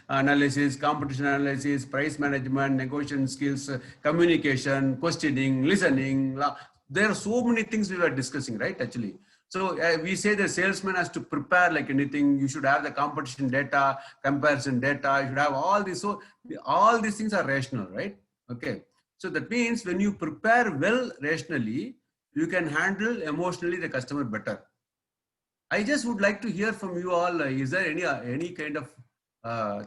analysis, competition analysis, price management, negotiation skills, communication, questioning, listening. There are so many things we were discussing, right? Actually. So we say the salesman has to prepare like anything. You should have the competition data, comparison data. You should have all this. So all these things are rational, right? Okay. So that means when you prepare well rationally, you can handle emotionally the customer better. I just would like to hear from you all. Is there any kind of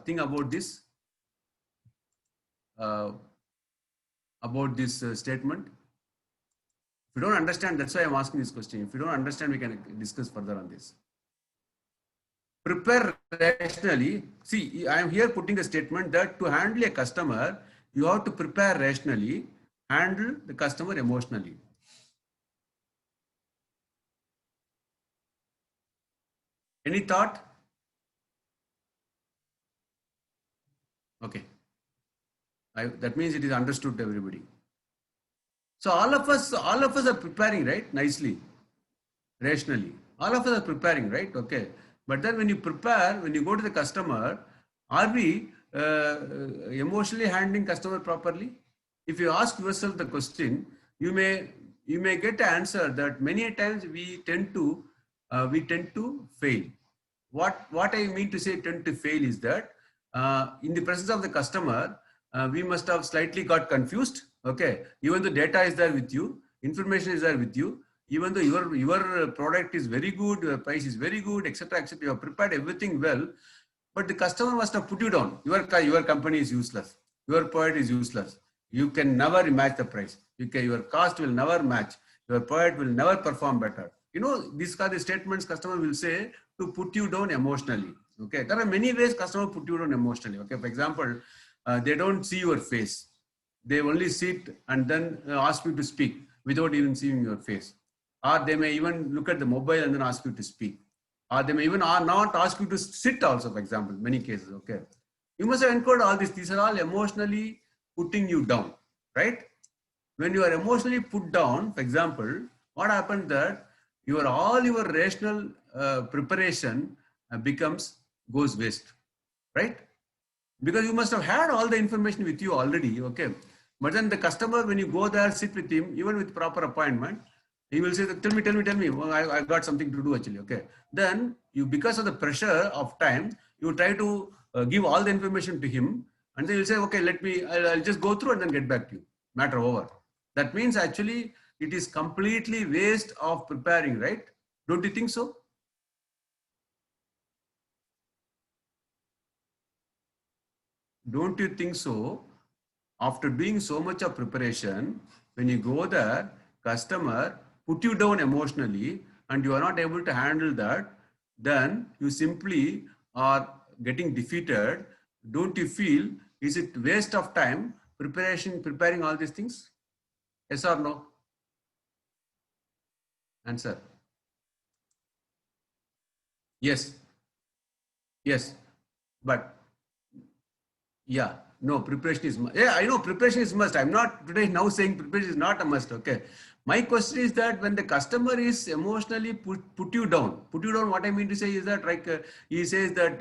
thing about this? About this statement? If you don't understand, that's why I'm asking this question. If you don't understand, we can discuss further on this. Prepare rationally. See, I am here putting a statement that to handle a customer, you have to prepare rationally, handle the customer emotionally. Any thought? Okay. That means it is understood to everybody. So all of us are preparing, right? Nicely, rationally. All of us are preparing, right? Okay. But then when you prepare, when you go to the customer, are we emotionally handling customer properly? If you ask yourself the question, you may get the answer that many times we tend to fail. What I mean to say tend to fail is that in the presence of the customer, we must have slightly got confused. Okay, even the data is there with you, information is there with you, even though your product is very good, your price is very good, etc., etc. You have prepared everything well, but the customer must have put you down. Your company is useless. Your product is useless. You can never match the price. Your cost will never match. Your product will never perform better. These are the statements customer will say to put you down emotionally. Okay, there are many ways customer put you down emotionally. Okay, for example, they don't see your face. They only sit and then ask you to speak without even seeing your face. Or they may even look at the mobile and then ask you to speak. Or they may even not ask you to sit also, for example, many cases. Okay, you must have encountered all this. These are all emotionally putting you down, right? When you are emotionally put down, for example, what happened that all your rational preparation goes waste, right? Because you must have had all the information with you already. Okay, but then the customer, when you go there, sit with him, even with proper appointment, he will say, tell me. Well, I got something to do actually. Okay, then you, because of the pressure of time, you try to give all the information to him, and then you'll say, okay, I'll just go through and then get back to you. Matter over. That means actually it is completely waste of preparing, right? Don't you think so? Don't you think so? After doing so much of preparation, when you go there, customer put you down emotionally and you are not able to handle that, then you simply are getting defeated. Don't you feel, is it waste of time preparing all these things? Yes or no? Answer. Yes. Yes. But yeah, no, preparation is must. Yeah, I know preparation is must. I'm not today now saying preparation is not a must. Okay. My question is that when the customer is emotionally put you down, what I mean to say is that like he says that,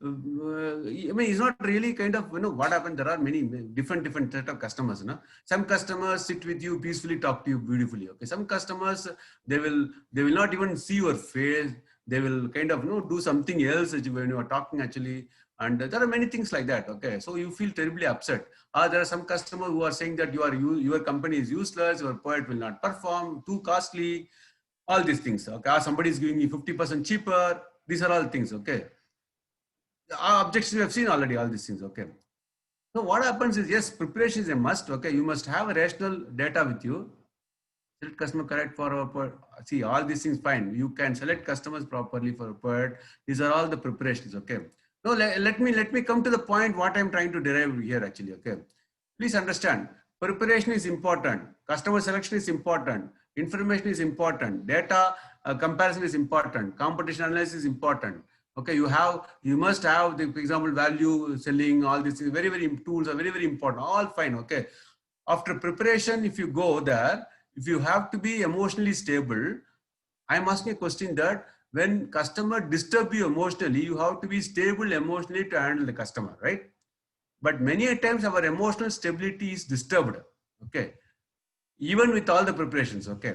I mean, he's not really kind of, what happened. There are many different set of customers. Some customers sit with you peacefully, talk to you beautifully. Okay. Some customers, they will not even see your face. They will kind of, do something else when you are talking actually. And there are many things like that. Okay. So you feel terribly upset. There are some customers who are saying that your company is useless, your product will not perform, too costly, all these things. Okay. Or somebody is giving you 50% cheaper. These are all things. Okay. Our objections we have seen already, all these things. Okay. So what happens is, yes, preparation is a must. Okay. You must have a rational data with you. Select customer correct for our product. See, all these things fine. You can select customers properly for a product. These are all the preparations. Okay. Now let me come to the point what I'm trying to derive here actually. Okay. Please understand, preparation is important. Customer selection is important. Information is important. Data comparison is important. Competition analysis is important. Okay. You must have the, for example, value selling, all these things, very tools are very important. All fine. Okay. After preparation, if you go there, if you have to be emotionally stable, I'm asking a question that when customer disturb you emotionally, you have to be stable emotionally to handle the customer, right? But many a times our emotional stability is disturbed. Okay. Even with all the preparations. Okay.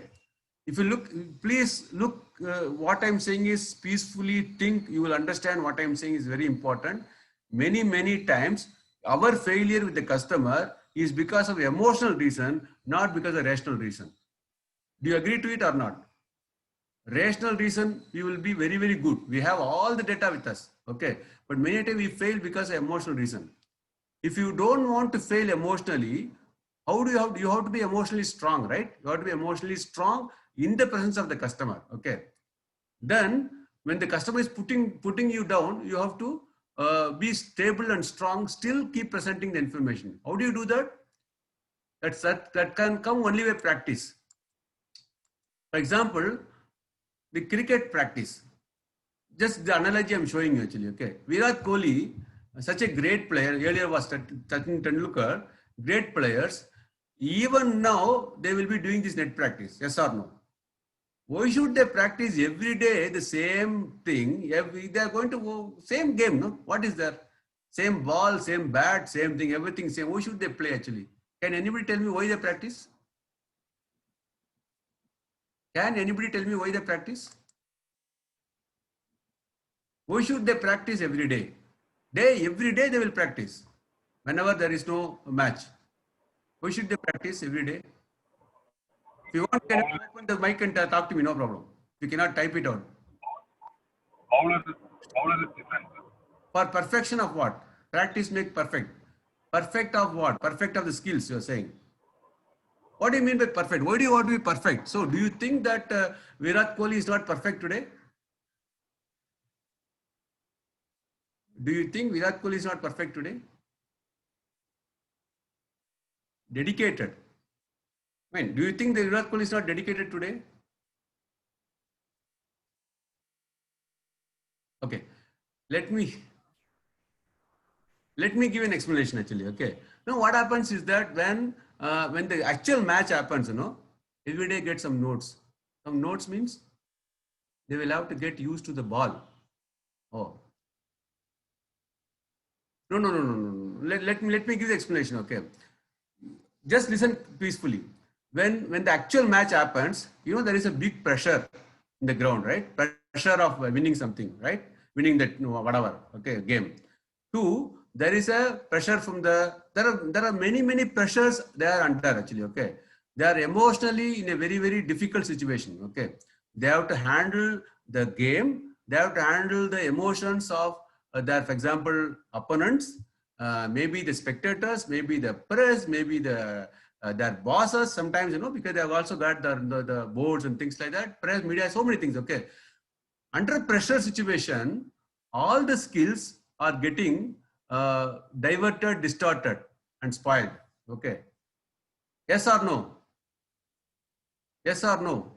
If you look, please look, what I'm saying is peacefully think, you will understand what I'm saying is very important. Many times our failure with the customer is because of emotional reason, not because of rational reason. Do you agree to it or not? Rational reason, we will be very good. We have all the data with us. Okay. But many times we fail because of emotional reason. If you don't want to fail emotionally, how do you have to be emotionally strong, right? You have to be emotionally strong in the presence of the customer. Okay. Then when the customer is putting you down, you have to be stable and strong, still keep presenting the information. How do you do that? That can come only with practice. For example, the cricket practice. Just the analogy I'm showing you actually. Okay. Virat Kohli, such a great player, earlier was Sachin Tendulkar, great players. Even now, they will be doing this net practice. Yes or no? Why should they practice every day the same thing? They are going to go same game, no? What is there? Same ball, same bat, same thing, everything same. Why should they play actually? Can anybody tell me why they practice? Can anybody tell me why they practice? Why should they practice every day? Every day they will practice. Whenever there is no match. Why should they practice every day? If you want, can you open the mic and talk to me, no problem. You cannot type it out. Bowler is different. For perfection of what? Practice make perfect. Perfect of what? Perfect of the skills you're saying. What do you mean by perfect? Why do you want to be perfect? So do you think that Virat Kohli is not perfect today? Do you think Virat Kohli is not perfect today? Dedicated. I mean, do you think that Virat Kohli is not dedicated today? Okay. Let me give an explanation actually. Okay. Now what happens is that when the actual match happens, every day get some notes. Some notes means they will have to get used to the ball. Oh. No. Let me give the explanation. Okay. Just listen peacefully. When the actual match happens, there is a big pressure in the ground, right? Pressure of winning something, right? Winning that whatever, okay, game. Two, there is a pressure from there are many pressures they are under actually. Okay, they are emotionally in a very difficult situation. Okay, they have to handle the game. They have to handle the emotions of their, for example, opponents. maybe the spectators, maybe the press, maybe the their bosses sometimes, you know, because they have also got the boards and things like that, press, media, so many things, okay. Under pressure situation, all the skills are getting diverted, distorted and spoiled, okay. Yes or no? Yes or no?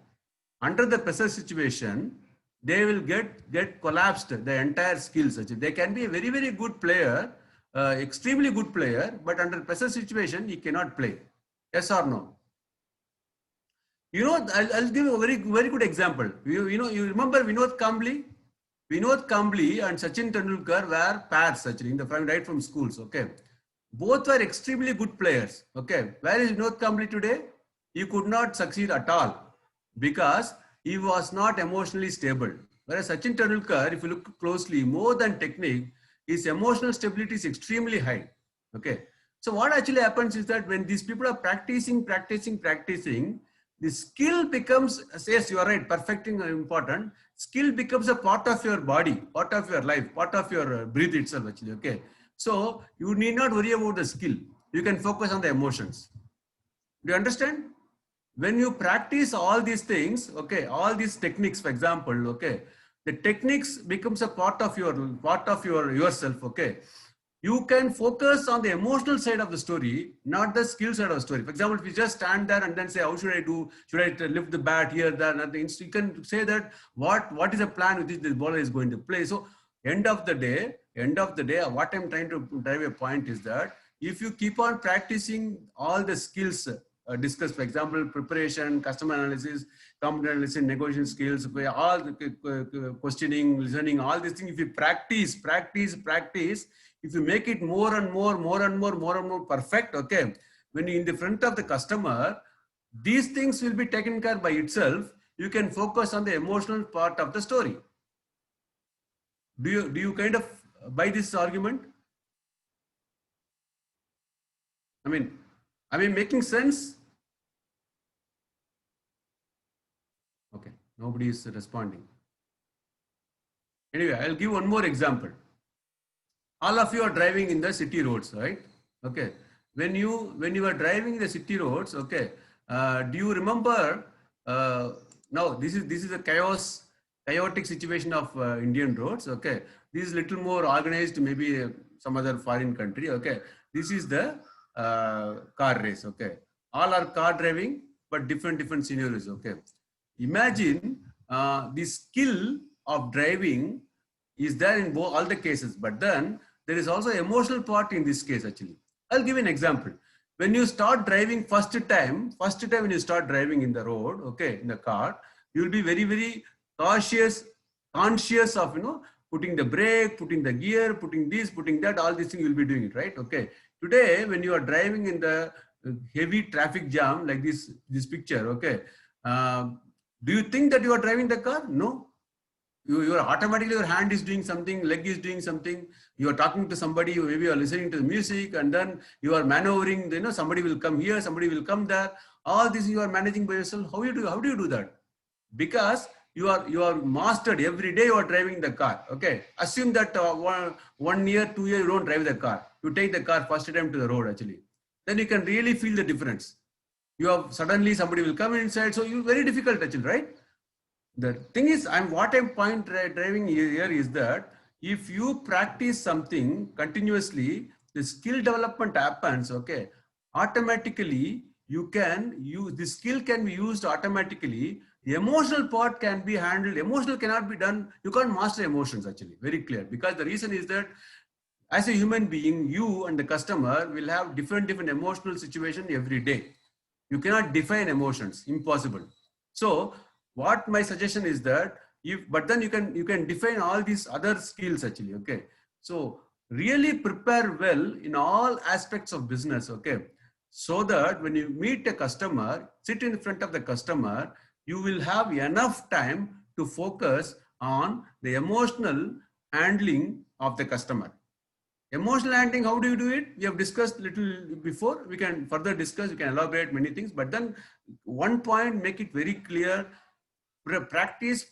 Under the pressure situation, they will get collapsed, the entire skills. They can be a very, very good player, extremely good player, but under pressure situation, he cannot play. Yes or no? You know, I'll give a very, very good example. You know, you remember Vinod Kambli? Vinod Kambli and Sachin Tendulkar were pairs actually in the right from schools. Okay, both were extremely good players. Okay, where is Vinod Kambli today? He could not succeed at all because he was not emotionally stable. Whereas Sachin Tendulkar, if you look closely, more than technique, his emotional stability is extremely high. Okay, so what actually happens is that when these people are practicing, the skill becomes, yes, you are right, perfecting is important. Skill becomes a part of your body, part of your life, part of your breath itself actually, okay. So you need not worry about the skill. You can focus on the emotions. Do you understand? When you practice all these things, okay, all these techniques, for example, okay, the techniques becomes a part of yourself, okay. You can focus on the emotional side of the story, not the skill side of the story. For example, if you just stand there and then say, how should I do? Should I lift the bat here, there, nothing? You can say that what is a plan with which this bowler is going to play. So end of the day, what I'm trying to drive a point is that if you keep on practicing all the skills discussed, for example, preparation, customer analysis, company analysis, negotiation skills, all the questioning, listening, all these things, if you practice, if you make it more and more perfect, okay, when you're in the front of the customer, these things will be taken care by itself. You can focus on the emotional part of the story. Do you kind of buy this argument? I mean, making sense? Okay, nobody is responding. Anyway, I'll give one more example. All of you are driving in the city roads, right? Okay. When you are driving the city roads, okay, do you remember? Now this is a chaotic situation of Indian roads. Okay, this is little more organized, maybe some other foreign country. Okay, this is the car race. Okay, all are car driving, but different scenarios. Okay, imagine the skill of driving is there in all the cases, but then there is also emotional part in this case actually. I'll give an example. When you start driving first time when you start driving in the road, okay, in the car, you will be very, very conscious of, you know, putting the brake, putting the gear, putting this, putting that, all these things you will be doing it, right? Okay. Today, when you are driving in the heavy traffic jam like this picture, okay, do you think that you are driving the car? No. You are automatically, your hand is doing something, leg is doing something, you are talking to somebody, maybe you are listening to the music, and then you are maneuvering, you know, somebody will come here, somebody will come there. All this you are managing by yourself. How do you do that? Because you are mastered. Every day you are driving the car. Okay. Assume that 1 year, 2 years, you don't drive the car. You take the car first time to the road actually. Then you can really feel the difference. You have suddenly somebody will come inside. So you very difficult actually, right? The thing is, what I'm driving here is that if you practice something continuously, the skill development happens, okay, automatically the skill can be used automatically. The emotional part can be handled. Emotional cannot be done. You can't master emotions actually, very clear. Because the reason is that as a human being, you and the customer will have different emotional situation every day. You cannot define emotions, impossible. So what my suggestion is that but then you can define all these other skills actually, okay. So really prepare well in all aspects of business, okay, so that when you meet a customer, sit in front of the customer, you will have enough time to focus on the emotional handling of the customer. Emotional handling, how do you do it? We have discussed little before. We can further discuss, we can elaborate many things, but then one point, make it very clear. Practice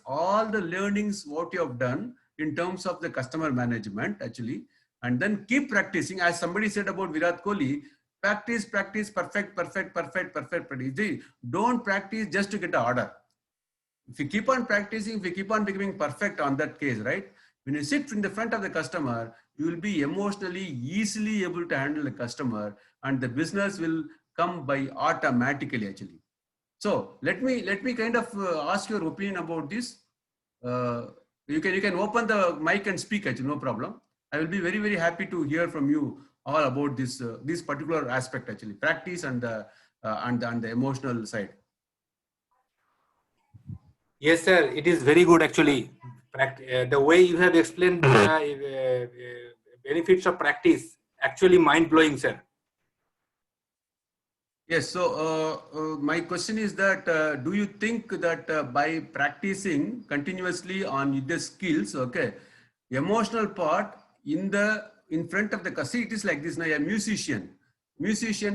all the learnings what you have done in terms of the customer management actually. and then keep practicing. As somebody said about Virat Kohli, practice, practice, perfect, perfect, perfect, perfect, perfect. Don't practice just to get an order. If you keep on practicing, if you keep on becoming perfect on that case, right? When you sit in the front of the customer, you will be emotionally easily able to handle the customer, and the business will come by automatically actually. So let me kind of ask your opinion about this. You can open the mic and speak actually, no problem. I will be very, very happy to hear from you all about this particular aspect actually, practice and the emotional side. Yes, sir. It is very good actually. The way you have explained benefits of practice, actually mind blowing, sir. Yes. So my question is that do you think that by practicing continuously on the skills, okay, emotional part in front of the customer, it is like this. Now, a musician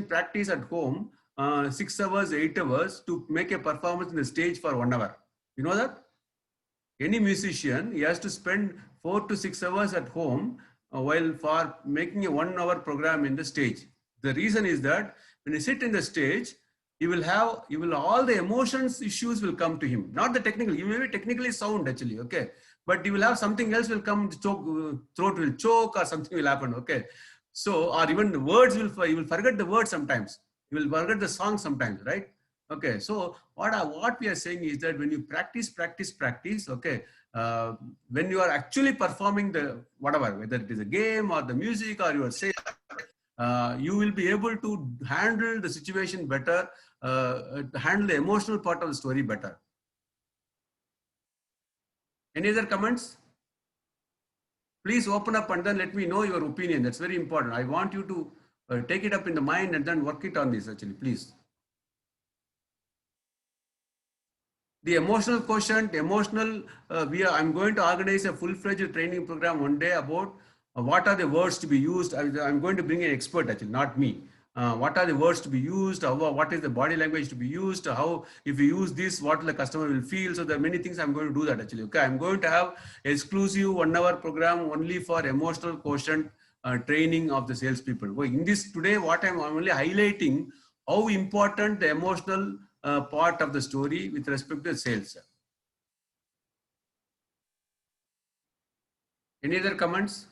practice at home 6 hours, 8 hours to make a performance in the stage for 1 hour. You know that? Any musician, he has to spend 4 to 6 hours at home while for making a 1 hour program in the stage. The reason is that when you sit in the stage, all the emotions issues will come to him. Not the technical, you may be technically sound actually, okay. But you will have something else will come, throat will choke or something will happen, okay. So, or even the words you will forget the words sometimes. You will forget the song sometimes, right? Okay, so what we are saying is that when you practice, okay, when you are actually performing the whatever, whether it is a game or the music or your sales, you will be able to handle the situation better, handle the emotional part of the story better. Any other comments? Please open up and then let me know your opinion. That's very important. I want you to take it up in the mind and then work it on this actually, please. The emotional quotient, I'm going to organize a full-fledged training program one day about what are the words to be used. I'm going to bring an expert actually, not me. What are the words to be used? What is the body language to be used? How, if you use this, what the customer will feel? So there are many things I'm going to do that actually. Okay, I'm going to have exclusive 1 hour program only for emotional quotient training of the salespeople. Well, in this today, what I'm only highlighting how important the emotional part of the story with respect to sales. Any other comments?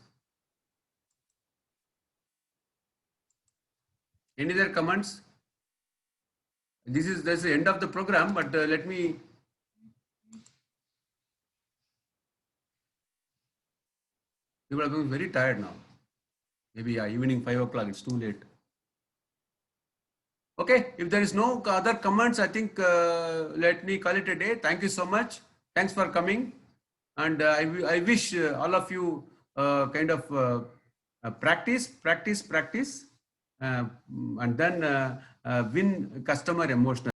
Any other comments? This is the end of the program, but let me. People are becoming very tired now. Maybe evening 5 o'clock, it's too late. Okay, if there is no other comments, I think let me call it a day. Thank you so much. Thanks for coming. And I wish all of you kind of practice, and then win customer emotional.